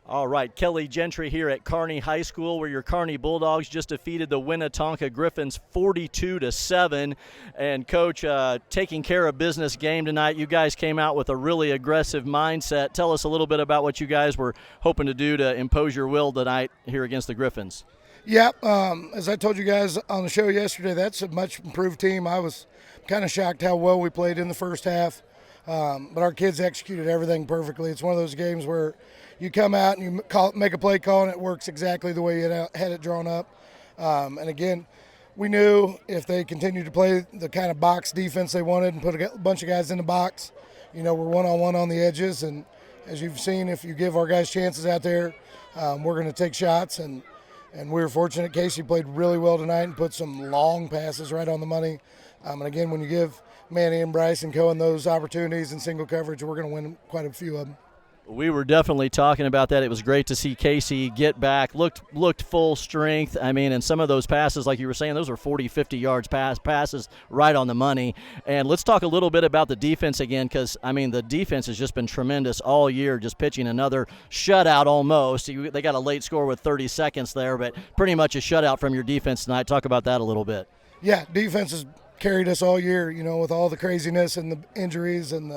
All right, Kelly Gentry here at Kearney High School, where your Kearney Bulldogs just defeated the Winnetonka Griffins 42-7. And Coach, taking care of business game tonight. You guys came out with a really aggressive mindset. Tell us a little bit about what you guys were hoping to do to impose your will tonight here against the Griffins. Yeah, as I told you guys on the show yesterday, that's a much improved team. I was kind of shocked how well we played in the first half, but our kids executed everything perfectly. It's one of those games where you come out and you make a play call and it works exactly the way you had it drawn up. And again, we knew if they continued to play the kind of box defense they wanted and put a bunch of guys in the box, we're one-on-one on the edges. And as you've seen, if you give our guys chances out there, we're going to take shots. And we were fortunate. Casey played really well tonight and put some long passes right on the money. And again, when you give Manny and Bryce and Cohen those opportunities in single coverage, we're going to win quite a few of them. We were definitely talking about that. It was great to see Casey get back, looked full strength. I mean, and some of those passes, like you were saying, those were 40, 50 yards passes right on the money. And let's talk a little bit about the defense again, because, I mean, the defense has just been tremendous all year, just pitching another shutout almost. They got a late score with 30 seconds there, but pretty much a shutout from your defense tonight. Talk about that a little bit. Yeah, defense has carried us all year, with all the craziness and the injuries and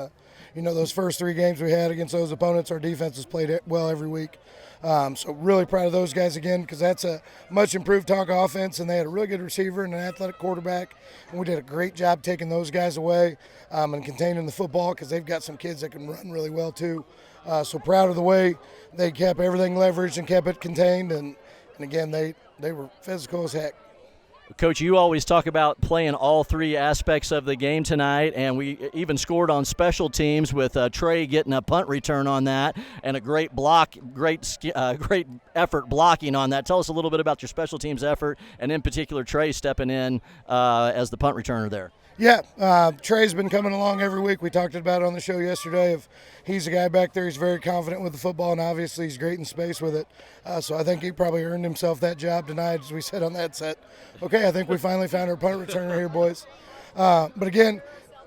those first three games we had against those opponents, our defense has played well every week. So really proud of those guys again, because that's a much improved Tonka offense, and they had a really good receiver and an athletic quarterback, and we did a great job taking those guys away and containing the football, because they've got some kids that can run really well too. So proud of the way they kept everything leveraged and kept it contained, and again, they were physical as heck. Coach, you always talk about playing all three aspects of the game tonight, and we even scored on special teams with Trey getting a punt return on that and a great block, great effort blocking on that. Tell us a little bit about your special teams effort, and in particular Trey stepping in as the punt returner there. Yeah, Trey's been coming along every week. We talked about it on the show yesterday. He's a guy back there. He's very confident with the football, and obviously he's great in space with it. So I think he probably earned himself that job tonight, as we said on that set. Okay, I think we finally found our punt returner here, boys. But again,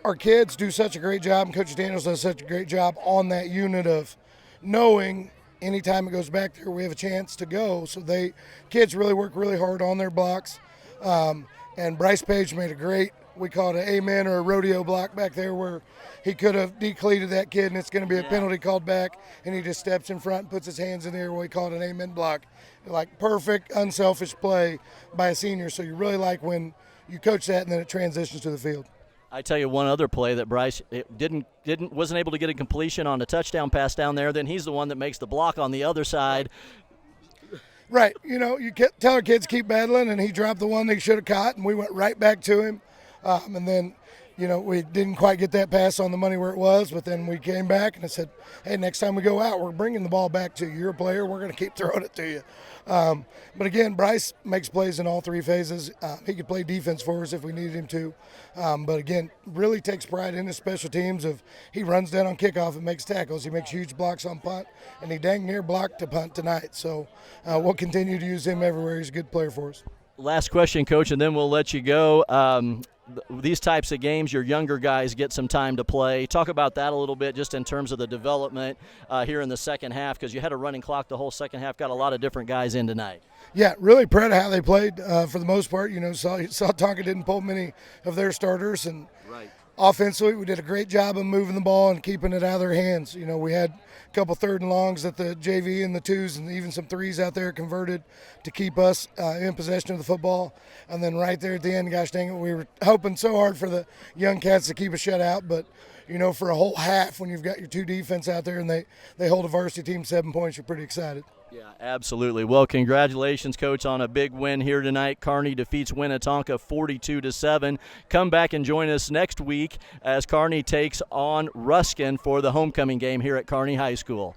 our kids do such a great job, and Coach Daniels does such a great job on that unit of knowing anytime it goes back there, we have a chance to go. So kids really work really hard on their blocks. And Bryce Page made a great, we call it an amen or a rodeo block back there, where he could have decleated that kid and it's going to be a penalty called back, and he just steps in front and puts his hands in the air. We call it an amen block. Like perfect, unselfish play by a senior. So you really like when you coach that and then it transitions to the field. I tell you one other play that Bryce wasn't able to get a completion on a touchdown pass down there. Then he's the one that makes the block on the other side. Right. You tell our kids keep battling, and he dropped the one they should have caught, and we went right back to him. And then, we didn't quite get that pass on the money where it was, but then we came back and I said, hey, next time we go out, we're bringing the ball back to you. You're a player. We're going to keep throwing it to you. But again, Bryce makes plays in all three phases. He could play defense for us if we needed him to. But again, really takes pride in his special teams. He runs down on kickoff and makes tackles. He makes huge blocks on punt, and he dang near blocked a punt tonight. So we'll continue to use him everywhere. He's a good player for us. Last question, Coach, and then we'll let you go. These types of games, your younger guys get some time to play. Talk about that a little bit, just in terms of the development here in the second half, because you had a running clock the whole second half, got a lot of different guys in tonight. Yeah, really proud of how they played for the most part. Saw Tonka didn't pull many of their starters, and offensively we did a great job of moving the ball and keeping it out of their hands. We had a couple third and longs that the JV and the twos and even some threes out there converted to keep us in possession of the football. And then right there at the end, gosh dang it, we were hoping so hard for the young cats to keep a shutout. But, for a whole half, when you've got your two defense out there and they hold a varsity team 7 points, you're pretty excited. Yeah, absolutely. Well, congratulations, Coach, on a big win here tonight. Kearney defeats Winnetonka 42-7. Come back and join us next week as Kearney takes on Ruskin for the homecoming game here at Kearney High School.